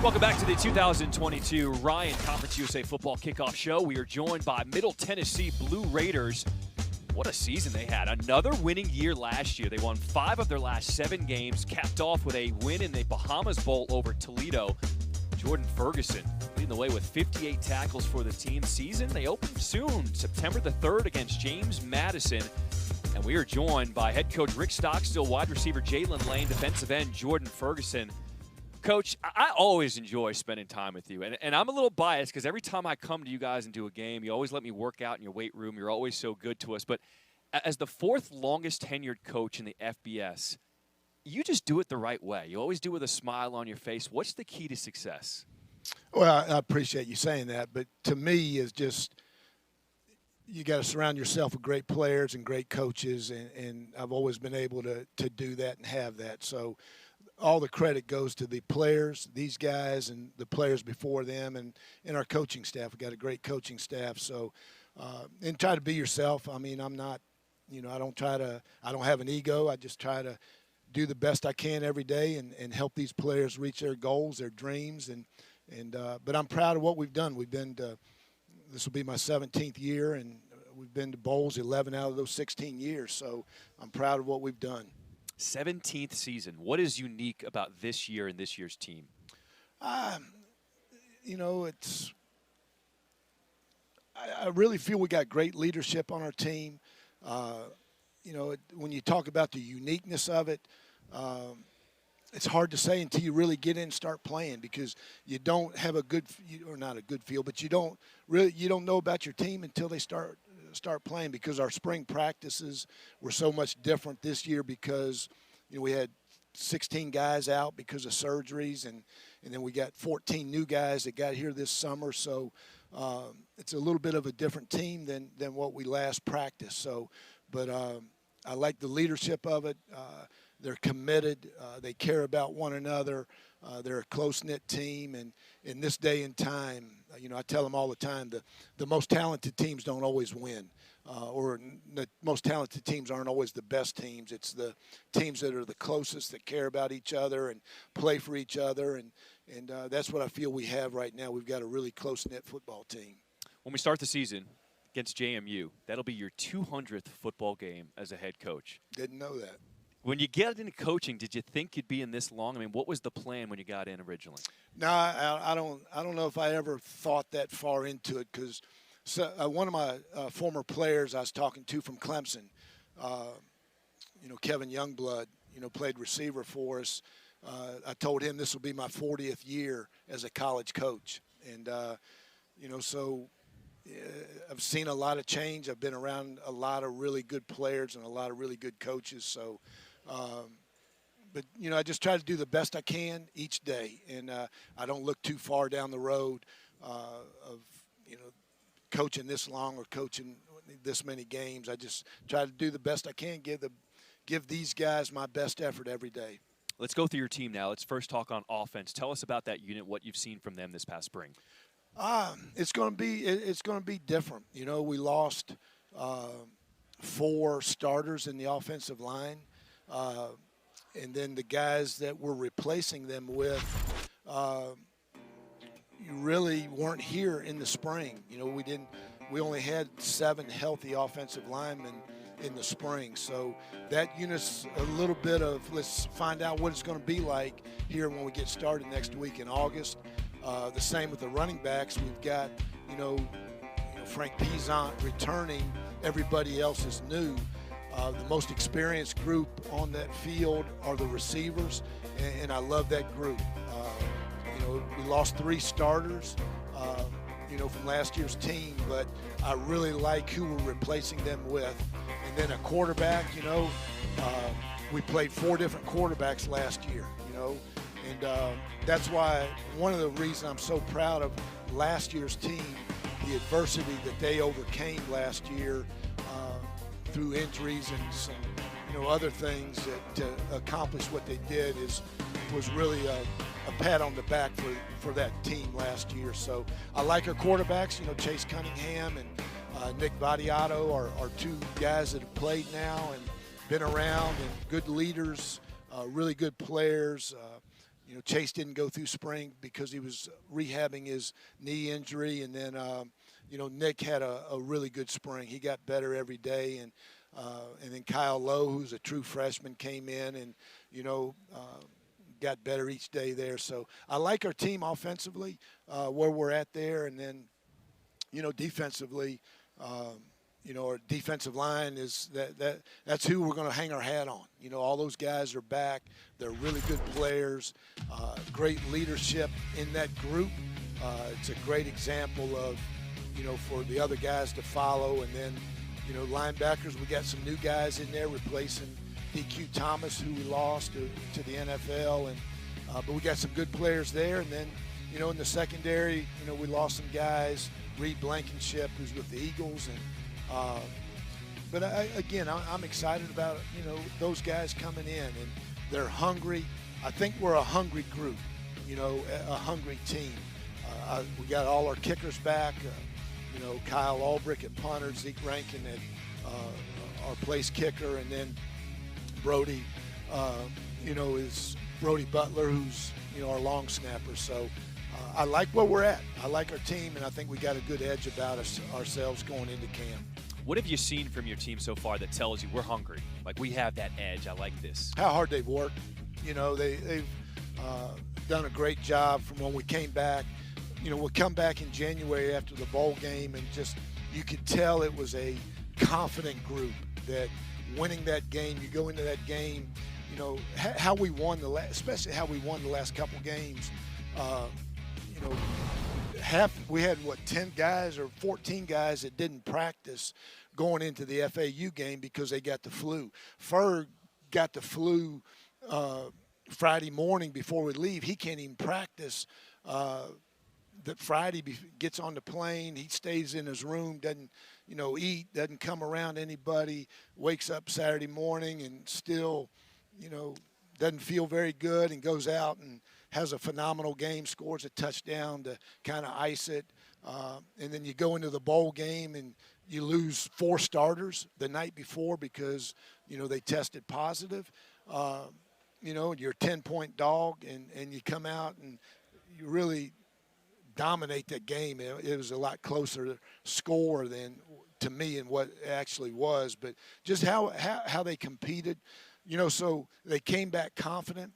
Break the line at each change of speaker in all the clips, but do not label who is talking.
Welcome back to the 2022 Ryan Conference USA Football Kickoff Show. We are joined by Middle Tennessee Blue Raiders. What a season they had. Another winning year last year. They won 5 of their last 7 games, capped off with a win in the Bahamas Bowl over Toledo. Jordan Ferguson leading the way with 58 tackles for the team. Season, they open soon, September the 3rd against James Madison. And we are joined by head coach Rick Stockstill, wide receiver Jalen Lane, defensive end Jordan Ferguson. Coach, I always enjoy spending time with you, and I'm a little biased because every time I come to you guys and do a game, you always let me work out in your weight room. You're always so good to us. But as the 4th longest tenured coach in the FBS, you just do it the right way. You always do it with a smile on your face. What's the key to success?
Well, I appreciate you saying that, but to me is just you got to surround yourself with great players and great coaches, and I've always been able to do that and have that. So all the credit goes to the players, these guys, and the players before them, and our coaching staff. We've got a great coaching staff. So, and try to be yourself. I mean, I'm not, I don't have an ego. I just try to do the best I can every day and help these players reach their goals, their dreams. But I'm proud of what we've done. This will be my 17th year, and we've been to bowls 11 out of those 16 years. So I'm proud of what we've done.
17th season. What is unique about this year and this year's team?
I really feel we got great leadership on our team. When you talk about the uniqueness of it, it's hard to say until you really get in and start playing, because you don't have not a good feel, but you don't know about your team until they start playing, because our spring practices were so much different this year because we had 16 guys out because of surgeries, and then we got 14 new guys that got here this summer. So it's a little bit of a different team than what we last practiced. So, but I like the leadership of it. They're committed. They care about one another. They're a close-knit team. And in this day and time, I tell them all the time, the most talented teams don't always win. Or the most talented teams aren't always the best teams. It's the teams that are the closest, that care about each other and play for each other. And that's what I feel we have right now. We've got a really close-knit football team.
When we start the season against JMU, that'll be your 200th football game as a head coach.
Didn't know that.
When you get into coaching, did you think you'd be in this long? I mean, what was the plan when you got in originally?
No, I don't know if I ever thought that far into it, because one of my former players I was talking to from Clemson, Kevin Youngblood, played receiver for us. I told him this will be my 40th year as a college coach. And, so I've seen a lot of change. I've been around a lot of really good players and a lot of really good coaches. So, but I just try to do the best I can each day, and I don't look too far down the road of coaching this long or coaching this many games. I just try to do the best I can, give these guys my best effort every day.
Let's go through your team now. Let's first talk on offense. Tell us about that unit, what you've seen from them this past spring.
It's going to be different. We lost 4 starters in the offensive line, and then the guys that we're replacing them with, you really weren't here in the spring. We only had 7 healthy offensive linemen in the spring. So that unit's a little bit of, let's find out what it's going to be like here when we get started next week in August. The same with the running backs. We've got, Frank Pizant returning. Everybody else is new. The most experienced group on that field are the receivers, and I love that group. We lost 3 starters, from last year's team, but I really like who we're replacing them with. And then a quarterback, we played 4 different quarterbacks last year, and that's why one of the reasons I'm so proud of last year's team, the adversity that they overcame last year through injuries and some, other things that to accomplish what they did was really a pat on the back for that team last year. So I like our quarterbacks, Chase Cunningham and Nick Vadiato are 2 guys that have played now and been around and good leaders, really good players. Chase didn't go through spring because he was rehabbing his knee injury, and then Nick had a really good spring. He got better every day, and then Kyle Lowe, who's a true freshman, came in and got better each day there. So I like our team offensively, where we're at there, and then defensively. Our defensive line is that's who we're going to hang our hat on. All those guys are back. They're really good players, great leadership in that group. It's a great example of, for the other guys to follow. And then, linebackers, we got some new guys in there replacing DQ Thomas, who we lost to the NFL. But we got some good players there. And then, in the secondary, we lost some guys. Reed Blankenship, who's with the Eagles, and but I'm excited about those guys coming in, and they're hungry. I think we're a hungry group, a hungry team. We got all our kickers back. Kyle Ulbrich at punter, Zeke Rankin at our place kicker, and then Brody, is Brody Butler, who's our long snapper. So I like where we're at. I like our team, and I think we got a good edge about ourselves going into camp.
What have you seen from your team so far that tells you we're hungry? Like, we have that edge. I like this.
How hard they've worked. They've done a great job from when we came back. We'll come back in January after the bowl game, and just you could tell it was a confident group that winning that game, you go into that game, how we won especially how we won the last couple games. We had 10 guys or 14 guys that didn't practice going into the FAU game because they got the flu. Ferg got the flu Friday morning before we leave. He can't even practice. That Friday gets on the plane. He stays in his room, doesn't eat, doesn't come around anybody. Wakes up Saturday morning and still doesn't feel very good, and goes out and has a phenomenal game, scores a touchdown to kind of ice it. And then you go into the bowl game and you lose 4 starters the night before because, they tested positive. You're a 10-point dog, and you come out and you really dominate that game. It was a lot closer score than, to me, and what it actually was. But just how they competed, so they came back confident.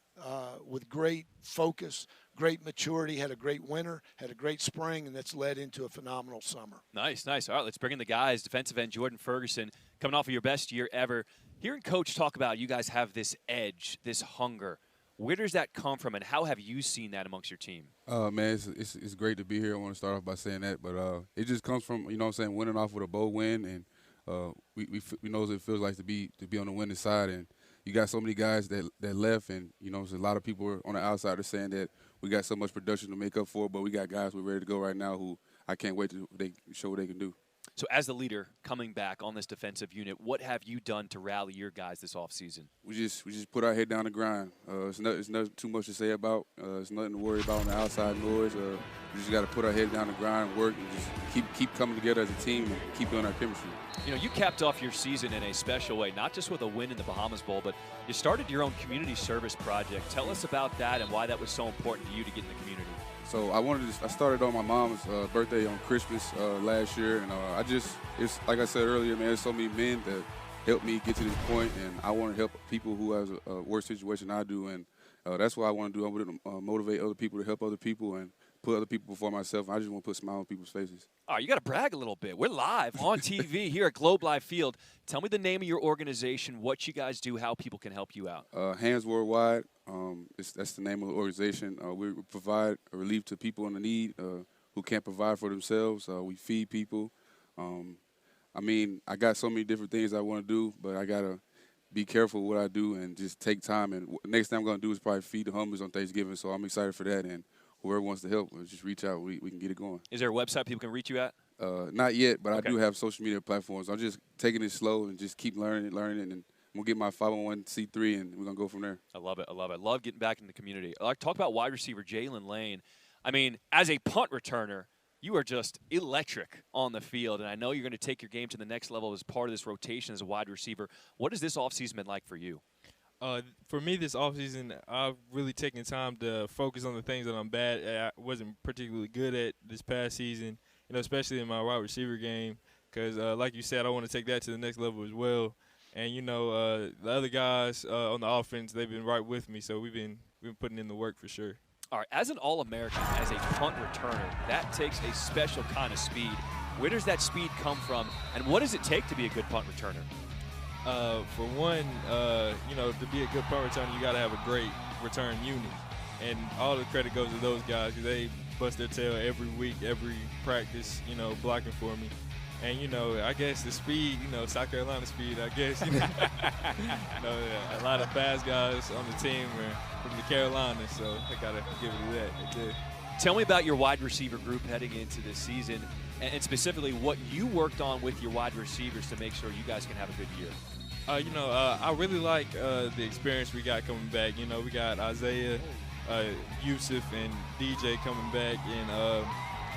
With great focus, great maturity, had a great winter, had a great spring, and that's led into a phenomenal summer.
Nice. All right, let's bring in the guys. Defensive end Jordan Ferguson, coming off of your best year ever. Hearing Coach talk about you guys have this edge, this hunger. Where does that come from, and how have you seen that amongst your team?
Man, it's great to be here. I want to start off by saying that, but it just comes from, winning off with a bowl win, and we know what it feels like to be on the winning side. And you got so many guys that left, and there's a lot of people on the outside are saying that we got so much production to make up for, but we got guys we're ready to go right now who I can't wait to show what they can do.
So as the leader coming back on this defensive unit, what have you done to rally your guys this offseason?
We just put our head down the grind. It's nothing too much to say about. It's nothing to worry about on the outside noise. We just got to put our head down the grind and work, and just keep coming together as a team and keep doing our chemistry.
You capped off your season in a special way, not just with a win in the Bahamas Bowl, but you started your own community service project. Tell us about that and why that was so important to you to get in the community.
So I started on my mom's birthday on Christmas last year, and it's like I said earlier, man, there's so many men that helped me get to this point, and I want to help people who have a worse situation than I do, and that's what I want to do. I want to motivate other people to help other people and put other people before myself. I just want to put a smile on people's faces.
All right, you got to brag a little bit. We're live on TV here at Globe Life Field. Tell me the name of your organization, what you guys do, how people can help you out.
Hands Worldwide. That's the name of the organization. We provide relief to people in need who can't provide for themselves. We feed people. I got so many different things I want to do, but I got to be careful what I do and just take time. And next thing I'm going to do is probably feed the homeless on Thanksgiving, so I'm excited for that. And whoever wants to help, just reach out. We can get it going.
Is there a website people can reach you at?
Not yet, but
okay.
I do have social media platforms. I'm just taking it slow and just keep learning, and I'm going to get my 501c3, and we're going to go from there.
I love it. Love getting back in the community. Talk about wide receiver Jalen Lane. As a punt returner, you are just electric on the field, and I know you're going to take your game to the next level as part of this rotation as a wide receiver. What has this offseason been like for you?
For me, this offseason, I've really taken time to focus on the things that I'm bad at. I wasn't particularly good at this past season, especially in my wide receiver game. Because, like you said, I want to take that to the next level as well. And, the other guys on the offense, they've been right with me. So we've been putting in the work for sure.
All right, as an All-American, as a punt returner, that takes a special kind of speed. Where does that speed come from, and what does it take to be a good punt returner?
For one, to be a good punt returner, you got to have a great return unit. And all the credit goes to those guys because they bust their tail every week, every practice, blocking for me. And, I guess the speed, South Carolina speed, I guess. A lot of fast guys on the team are from the Carolinas, so I got to give it to that. They did.
Tell me about your wide receiver group heading into this season, and specifically what you worked on with your wide receivers to make sure you guys can have a good year.
I really like the experience we got coming back. We got Isaiah, Yusuf, and DJ coming back, and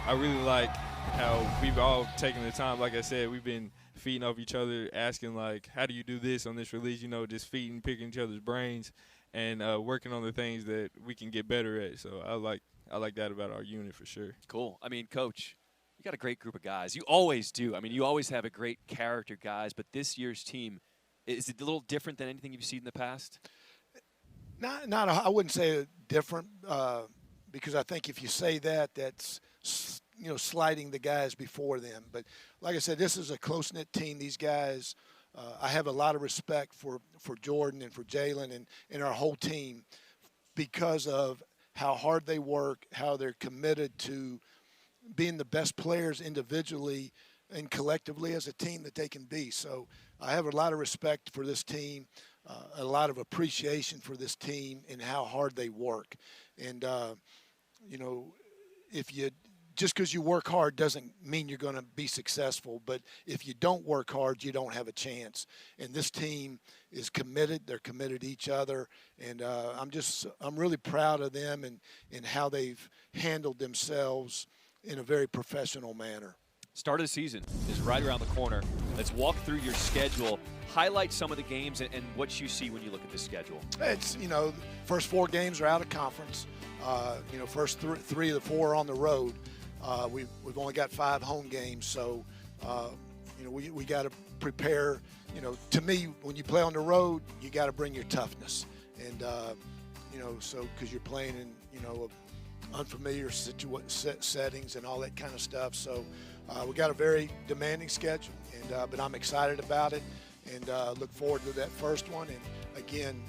I really like how we've all taken the time. Like I said, we've been feeding off each other, asking, how do you do this on this release? Just feeding, picking each other's brains, and working on the things that we can get better at. So I like that about our unit for sure.
Cool. I mean, Coach, you got a great group of guys. You always do. I mean, you always have a great character guys, but this year's team, is it a little different than anything you've seen in the past?
I wouldn't say different because I think if you say that, that's sliding the guys before them. But like I said, this is a close-knit team. These guys, I have a lot of respect for Jordan and for Jalen and our whole team because of how hard they work, how they're committed to being the best players individually and collectively as a team that they can be. So I have a lot of respect for this team, a lot of appreciation for this team and how hard they work. And, if you just because you work hard doesn't mean you're going to be successful. But if you don't work hard, you don't have a chance. And this team is committed. They're committed to each other. And I'm really proud of them and how they've handled themselves in a very professional manner.
Start of the season is right around the corner. Let's walk through your schedule. Highlight some of the games and what you see when you look at the schedule.
It's, first 4 games are out of conference. First 3 of the 4 are on the road. We've only got 5 home games, so we got to prepare. To me, when you play on the road, you got to bring your toughness, and so because you're playing in unfamiliar settings and all that kind of stuff. So we got a very demanding schedule, and but I'm excited about it, and look forward to that first one. And again,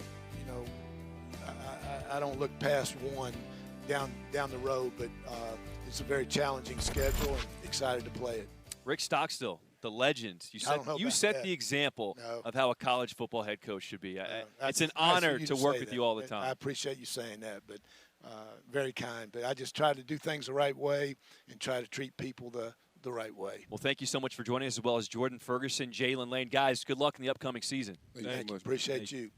I don't look past one down the road, but it's a very challenging schedule and excited to play it.
Rick Stockstill, the legend. You set the example of how a college football head coach should be. It's an honor to work with you all the time.
I appreciate you saying that, but very kind. But I just try to do things the right way and try to treat people the right way.
Well, thank you so much for joining us, as well as Jordan Ferguson, Jalen Lane. Guys, good luck in the upcoming season.
Thank you. Appreciate you.